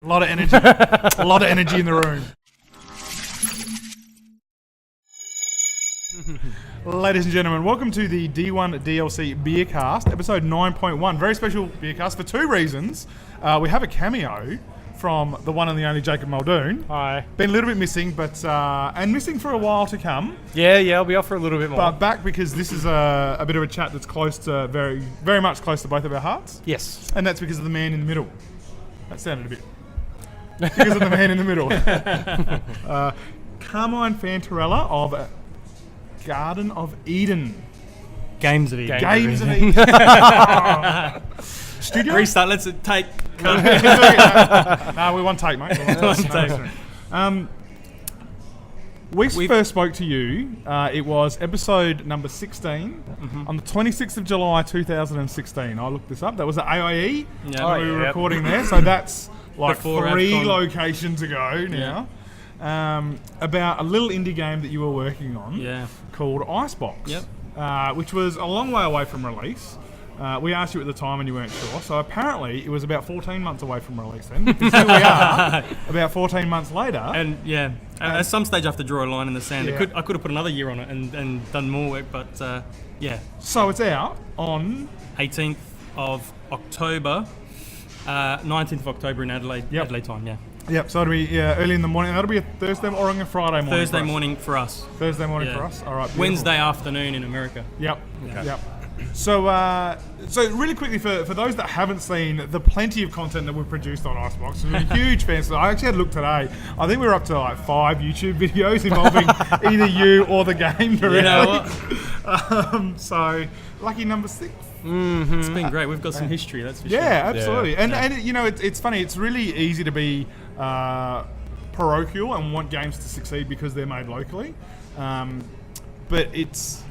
lot of energy. A lot of energy in the room. Ladies and gentlemen, welcome to the D1 DLC Beercast, episode 9.1. Very special Beercast for two reasons. We have a cameo from the one and the only Jacob Muldoon. Hi. Been a little bit missing, but and missing for a while to come. Yeah, I'll be off for a little bit more. But back because this is a bit of a chat that's close to, very, very much close to both of our hearts. Yes. And that's because of the man in the middle. That sounded a bit... because of the man in the middle. Carmine Fantarella of Garden of Eden. Games of Eden. Games of Eden. Studio? Restart, let's take... No, we want take, mate. We first spoke to you, it was episode number 16, on the 26th of July 2016. I looked this up. That was at AIE. Yeah. We were recording there, so that's like Before 3 AFCON. locations ago now. About a little indie game that you were working on called ICEBOX, which was a long way away from release. We asked you at the time and you weren't sure, so apparently it was about 14 months away from release then. Because here we are, about 14 months later. And at some stage I have to draw a line in the sand. Yeah. I could have put another year on it and done more work, but So it's out on... 18th of October, 19th of October in Adelaide, Adelaide time, Yep, so it'll be early in the morning. That'll be a Thursday or a Friday morning. Thursday morning for us. Thursday morning for us. All right. Beautiful. Wednesday afternoon in America. Yep. Okay. Yep. So really quickly for those that haven't seen the plenty of content that we've produced on ICEBOX, we're huge fans. I actually had a look today. I think we're up to like 5 YouTube videos involving either you or the game directly. You know what? So lucky number 6. Mm-hmm. It's been great. We've got some history, that's for sure. Yeah, absolutely. And you know, it's funny. It's really easy to be parochial and want games to succeed because they're made locally, but it's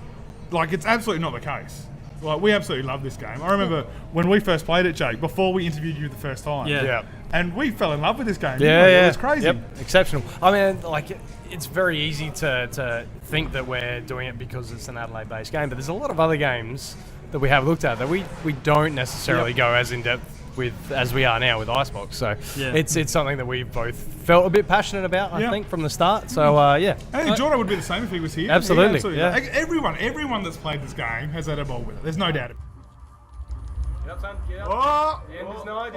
absolutely not the case. Like, we absolutely love this game. I remember when we first played it, Jake, before we interviewed you the first time. Yeah. And we fell in love with this game. Yeah. It was crazy. Yep. Exceptional. I mean, like, it's very easy to think that we're doing it because it's an Adelaide-based game, but there's a lot of other games that we have looked at that we don't necessarily go as in-depth with as we are now with ICEBOX. So it's something that we've both felt a bit passionate about, I think, from the start. So, I think Jordan would be the same if he was here. Absolutely. Yeah. Everyone that's played this game has had a ball with it. There's no doubt. Get up, son. Get up. Oh! The end is nigh.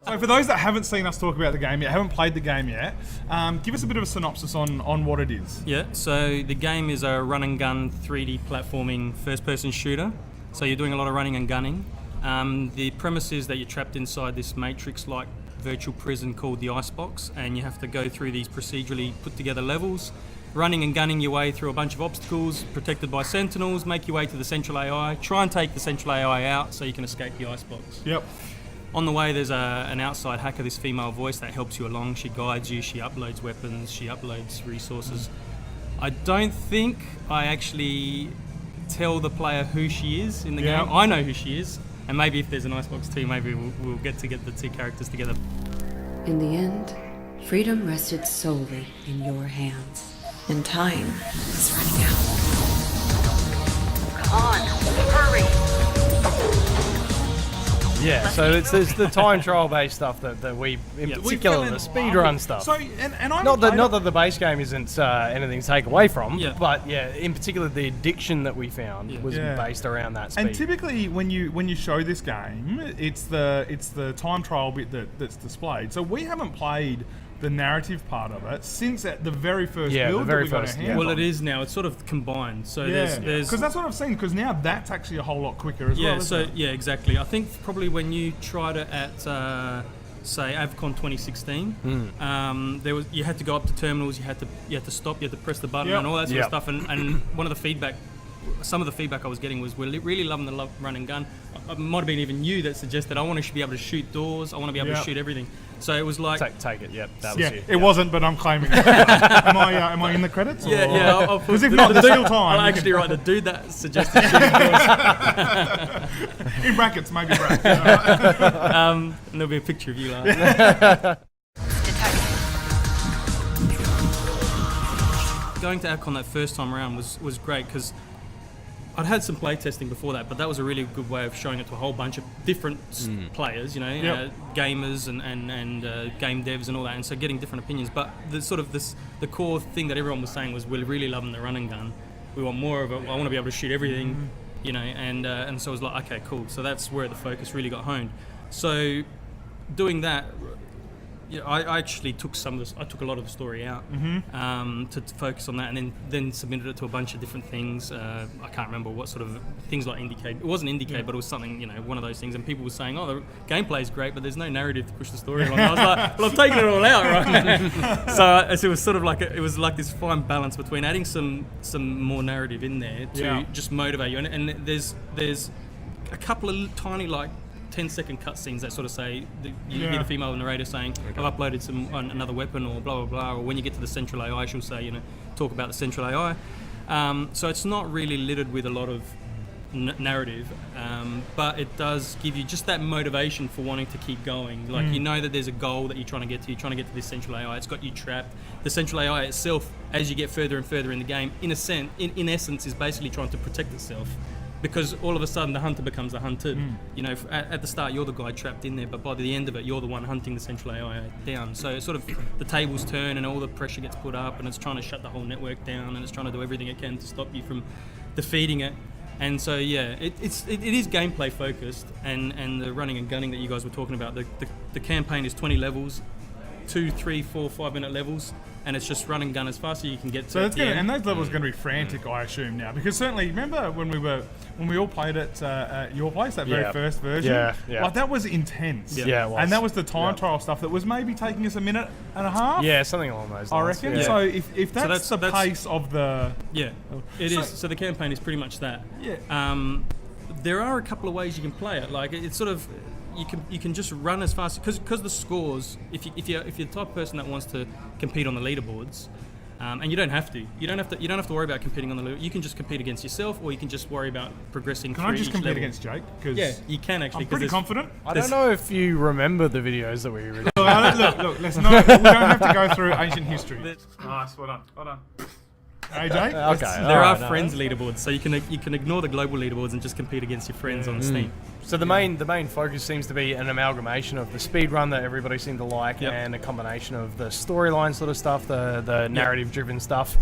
So for those that haven't seen us talk about the game yet, haven't played the game yet, give us a bit of a synopsis on what it is. Yeah, so the game is a run and gun 3D platforming first-person shooter. So you're doing a lot of running and gunning. The premise is that you're trapped inside this matrix-like virtual prison called the ICEBOX, and you have to go through these procedurally put-together levels, running and gunning your way through a bunch of obstacles, protected by sentinels, make your way to the central AI, try and take the central AI out so you can escape the ICEBOX. Yep. On the way, there's an outside hacker, this female voice that helps you along. She guides you, she uploads weapons, she uploads resources. I don't think I actually tell the player who she is in the game. I know who she is, and maybe if there's an ICEBOX 2, maybe we'll get the 2 characters together. In the end, freedom rested solely in your hands, and time was running out. Come on, hurry! Yeah, so it's the time trial based stuff that we, in particular, the speedrun stuff. So, and I'm not that the base game isn't anything to take away from, but in particular the addiction that we found was based around that speed. And typically, when you show this game, it's the time trial bit that's displayed. So we haven't played the narrative part of it since at the very first build that we got our hands on. Well, it is now. It's sort of combined. So there's because that's what I've seen. Because now that's actually a whole lot quicker as well. Exactly. I think probably when you tried it at say AVCon 2016, you had to go up to terminals. You had to stop. You had to press the button and all that sort of stuff. And some of the feedback I was getting was we're really loving the run and gun. It might have been even you that suggested I want to be able to shoot doors. I want to be able to shoot everything. So it was like take it. That was you. It wasn't, but I'm claiming it. Am I in the credits? Yeah. Because if not, there's still time. I'll actually write the dude that suggested shooting doors. In brackets, maybe brackets. And there'll be a picture of you. Going to AVCon that first time around was great because I'd had some play testing before that, but that was a really good way of showing it to a whole bunch of different players, you know, gamers and game devs and all that, and so getting different opinions. But the core thing that everyone was saying was, we're really loving the run and gun. We want more of it. I want to be able to shoot everything, you know, and so I was like, okay, cool. So that's where the focus really got honed. So doing that, I actually took I took a lot of the story out to focus on that, and then submitted it to a bunch of different things. I can't remember what sort of things like Indicate. It wasn't Indicate, but it was something, you know, one of those things. And people were saying, "Oh, the gameplay is great, but there's no narrative to push the story along." I was like, "Well, I've taken it all out, right?" So it was sort of like it was like this fine balance between adding some more narrative in there to just motivate you, and there's a couple of tiny 10-second cutscenes that sort of say, you hear the female narrator saying, I've uploaded another weapon, or blah, blah, blah, or when you get to the central AI, she'll say, you know, talk about the central AI. So it's not really littered with a lot of narrative, but it does give you just that motivation for wanting to keep going. Like, you know that there's a goal that you're trying to get to. You're trying to get to this central AI. It's got you trapped. The central AI itself, as you get further and further in the game, in essence, is basically trying to protect itself. Because all of a sudden the hunter becomes the hunted. You know, at the start you're the guy trapped in there, but by the end of it you're the one hunting the central AI down. So it's sort of the tables turn and all the pressure gets put up, and it's trying to shut the whole network down, and it's trying to do everything it can to stop you from defeating it. And so it is gameplay focused, and the running and gunning that you guys were talking about. The campaign is 20 levels, 2, 3, 4, 5 minute levels. And it's just run and gun as fast as you can get to. So it's and those levels are going to be frantic, I assume now, because certainly remember when we all played at your place, that very first version. Like, that was intense. Yeah, it was. And that was the time trial stuff that was maybe taking us a minute and a half. Yeah, something along those lines. I reckon. Yeah. So if that's the pace of the it is. So the campaign is pretty much that. Yeah. There are a couple of ways you can play it. Like, it's sort of. You can just run as fast, because the scores. If you're the type of person that wants to compete on the leaderboards, and you don't have to worry about competing on the leaderboard. You can just compete against yourself, or you can just worry about progressing. Can I just compete against Jake? Yeah, you can actually. I'm pretty confident. I don't know if you remember the videos that we recorded. Look. Let's not. We don't have to go through ancient history. Nice. Well done. AJ? Okay. There are friends leaderboards, so you can ignore the global leaderboards and just compete against your friends on Steam. So the main focus seems to be an amalgamation of the speed run that everybody seemed to like, and a combination of the storyline sort of stuff, the narrative driven stuff.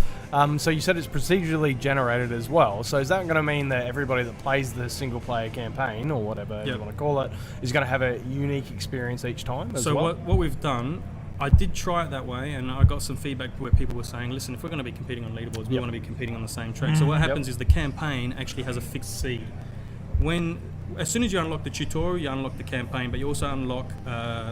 So you said it's procedurally generated as well. So is that going to mean that everybody that plays the single player campaign, or whatever you want to call it, is going to have a unique experience each time as well? So what we've done, I did try it that way, and I got some feedback where people were saying, listen, if we're going to be competing on leaderboards, we want to be competing on the same track. So what happens is the campaign actually has a fixed seed. As soon as you unlock the tutorial, you unlock the campaign, but you also unlock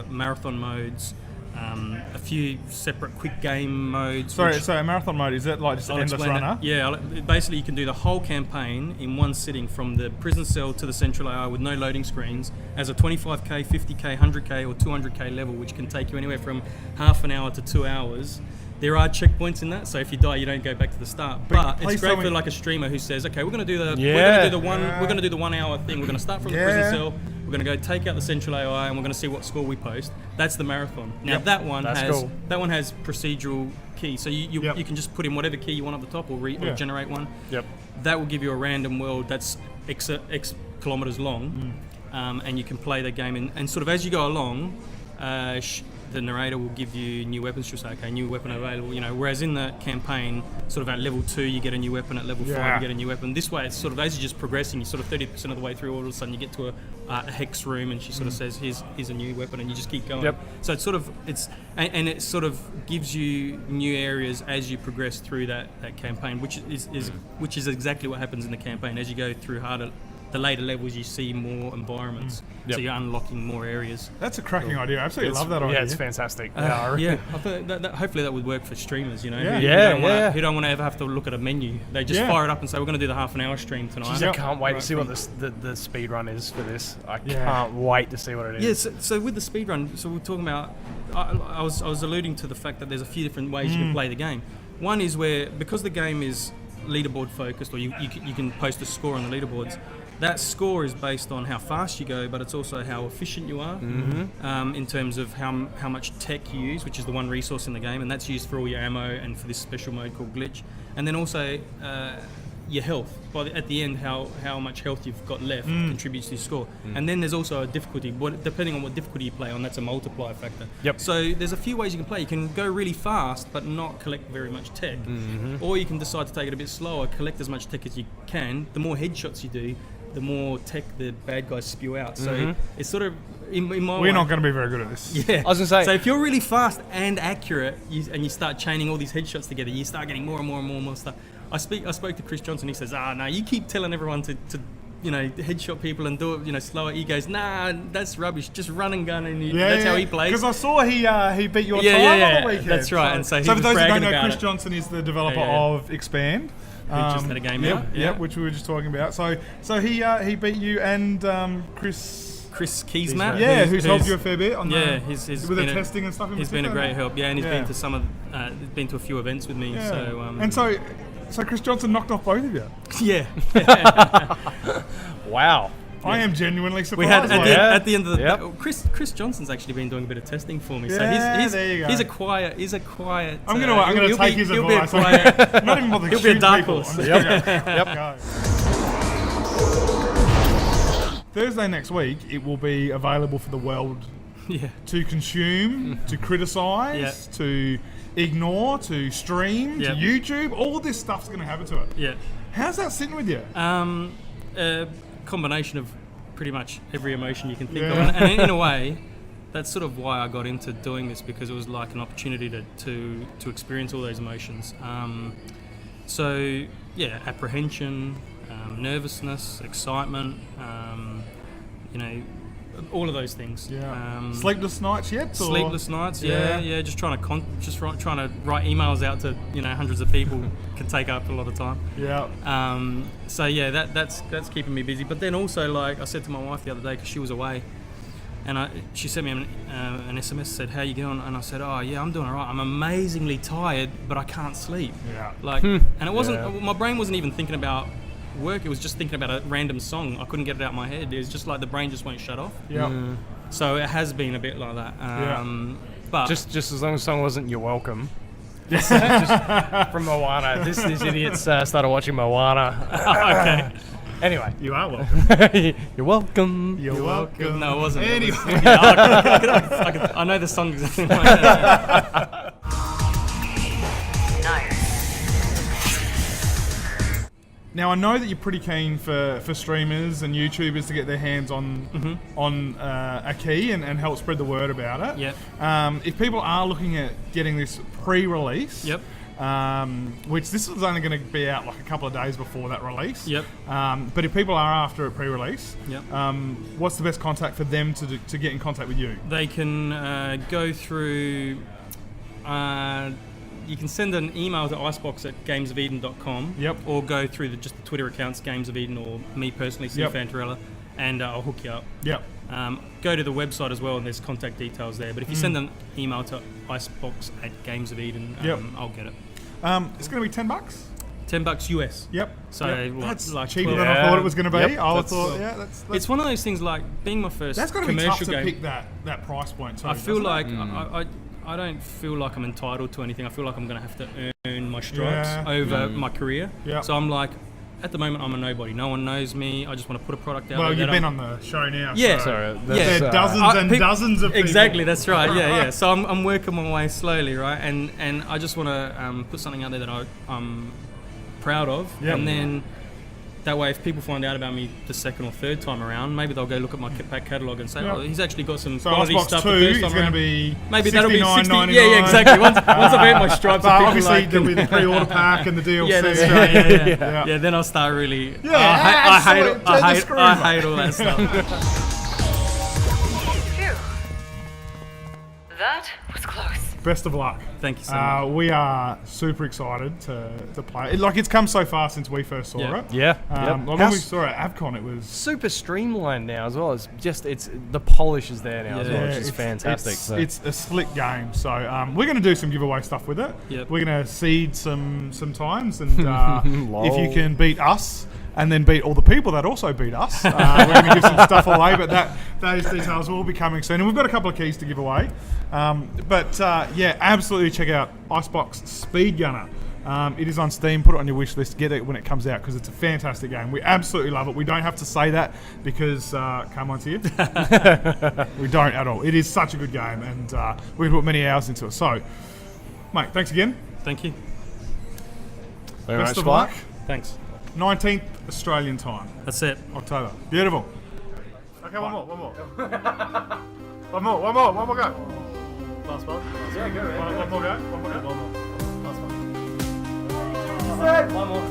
marathon modes, a few separate quick game modes. So a marathon mode, is it like just an endless runner? Yeah, basically you can do the whole campaign in one sitting, from the prison cell to the central AI with no loading screens, as a 25k, 50k, 100k or 200k level, which can take you anywhere from half an hour to 2 hours. There are checkpoints in that, so if you die, you don't go back to the start. But it's great for like a streamer who says, "Okay, we're going to do the 1 hour thing. We're going to start from the prison cell. We're going to go take out the central AI, and we're going to see what score we post." That's the marathon. Now that one has procedural key, so you can just put in whatever key you want at the top, or generate one. That will give you a random world that's X kilometers long, and you can play the game. And sort of as you go along, the narrator will give you new weapons. She'll say, okay, new weapon available, you know, whereas in the campaign, sort of at level 2 you get a new weapon, at level 5 you get a new weapon. This way it's sort of, as you're just progressing, you're sort of 30% of the way through, all of a sudden you get to a hex room, and she sort of says, here's a new weapon, and you just keep going. So it's sort of, it sort of gives you new areas as you progress through that campaign, which is exactly what happens in the campaign. As you go through the later levels, you see more environments, so you're unlocking more areas. That's a cracking idea. I absolutely love that idea. Yeah, it's fantastic. I thought that hopefully that would work for streamers, you know, who don't want to ever have to look at a menu. They just fire it up and say, we're going to do the half an hour stream tonight. I can't wait to see what the speed run is for this. I can't wait to see what it is. Yeah, so with the speed run, so we're talking about, I was alluding to the fact that there's a few different ways you can play the game. One is where, because the game is leaderboard focused, or you can post a score on the leaderboards. That score is based on how fast you go, but it's also how efficient you are, in terms of how much tech you use, which is the one resource in the game, and that's used for all your ammo and for this special mode called Glitch. And then also, your health. At the end, how much health you've got left contributes to your score. And then there's also a difficulty. Depending on what difficulty you play on, that's a multiplier factor. Yep. So there's a few ways you can play. You can go really fast but not collect very much tech, or you can decide to take it a bit slower, collect as much tech as you can. The more headshots you do, the more tech the bad guys spew out. So it's sort of in my We're way, not going to be very good at this. Yeah, I was gonna say. So if you're really fast and accurate, and you start chaining all these headshots together, you start getting more and more and more and more stuff. I spoke to Chris Johnson. He says, no, you keep telling everyone to headshot people and do it, slower. He goes, nah, that's rubbish. Just run and gun, and that's how he plays. Because I saw he beat your time on the weekend. That's right. And so for those who don't know, Chris it. Johnson is the developer of Expand. Who just had a game out. Yep, which we were just talking about. So he beat you and Chris Keysmat. Yeah, who's helped you a fair bit on he's with the testing and stuff. He's been a great help. Yeah, and he's been to been to a few events with me. Yeah. So Chris Johnson knocked off both of you. Yeah. Wow. I am genuinely surprised. We had at the end of the Yep. Chris Johnson's actually been doing a bit of testing for me. Yeah, so there you go. he's a quiet. I'm gonna take his he'll be a advice. quiet. Not even bother He'll be a shoot dark people. horse. I'm just gonna go. Thursday next week, it will be available for the world to consume, to criticise, to ignore, to stream, to YouTube. All this stuff's going to happen to it. Yeah. How's that sitting with you? A combination of pretty much every emotion you can think of, and in a way, that's sort of why I got into doing this, because it was like an opportunity to experience all those emotions. Apprehension, nervousness, excitement, all of those things. Yeah. Sleepless nights yet? Sleepless nights, yeah. Just trying to write emails out to hundreds of people can take up a lot of time. Yeah. That's keeping me busy. But then also, like I said to my wife the other day, because she was away, and she sent me an SMS, said, "How you going?" And I said, "Oh yeah, I'm doing all right. I'm amazingly tired, but I can't sleep." Yeah. And it wasn't. My brain wasn't even thinking about work. It was just thinking about a random song. I couldn't get it out of my head. It was just like the brain just won't shut off. Yeah. So it has been a bit like that. But just as long as the song wasn't "You're Welcome." just from Moana. These idiots started watching Moana. Okay. Anyway, You are welcome. you're welcome. You're welcome. No, it wasn't. Anyway. I know the song exactly. Now I know that you're pretty keen for streamers and YouTubers to get their hands on a key and help spread the word about it. Yep. If people are looking at getting this pre-release, Yep. Which this is only going to be out like a couple of days before that release. Yep. But if people are after a pre-release, Yep. What's the best contact for them to get in contact with you? They can go through. You can send an email to ICEBOX@gamesofeden.com. Yep. Or go through just the Twitter accounts, Games of Eden, or me personally, Steve Fantarella, and I'll hook you up. Yep. Go to the website as well, and there's contact details there. But if you send an email to ICEBOX@gamesofeden, I'll get it. It's going to be $10. $10 US. Yep. So that's like cheaper 12. than I thought it was going to be. Yep. I thought, that's It's one of those things, like being my first that's got to be tough commercial to game. pick that price point too. I feel doesn't it? like I don't feel like I'm entitled to anything. I feel like I'm going to have to earn my stripes Yeah. over my career. Yeah. So I'm like, at the moment, I'm a nobody. No one knows me. I just want to put a product out Well, there. you've been on the show now. Yeah. So Sorry, there are dozens and dozens of people. Exactly, that's right. Yeah. So I'm working my way slowly, right? And I just want to put something out there that I'm proud of. Yep. And then that way, if people find out about me the second or third time around, maybe they'll go look at my back catalogue and say, Yep. "Oh, he's actually got some So quality Xbox stuff." 2 the first is time going to around. be Maybe that'll be 60. $69.99. Yeah, exactly. Once I've earned my stripes, But and people obviously like, there'll be the pre-order pack and the DLC. yeah, that's right. Yeah. Yeah, then I'll start really. Yeah, I absolutely. Turn the screw, I mate. hate all that stuff. Phew. That was close. Best of luck. Thank you so much. We are super excited to play. It's come so far since we first saw it. Yeah. Like when we saw it at AvCon, it was super streamlined now as well. It's the polish is there now as well, Yeah, which is fantastic. It's a slick game. So we're going to do some giveaway stuff with it. Yep. We're going to seed some times, and if you can beat us and then beat all the people that also beat us, we're going to give some stuff away. But those details will be coming soon, and we've got a couple of keys to give away. Absolutely check out ICEBOX Speedgunner. It is on Steam. Put it on your wish list. Get it when it comes out because it's a fantastic game. We absolutely love it. We don't have to say that because Carmine's here. We don't at all. It is such a good game, and we put many hours into it. So, mate, thanks again. Thank you. Very Best much, of luck. Thanks. 19th Australian time. That's it. October. Beautiful. Okay, one more. One more go. Last one. Yeah, go. One more go. Last one. One more.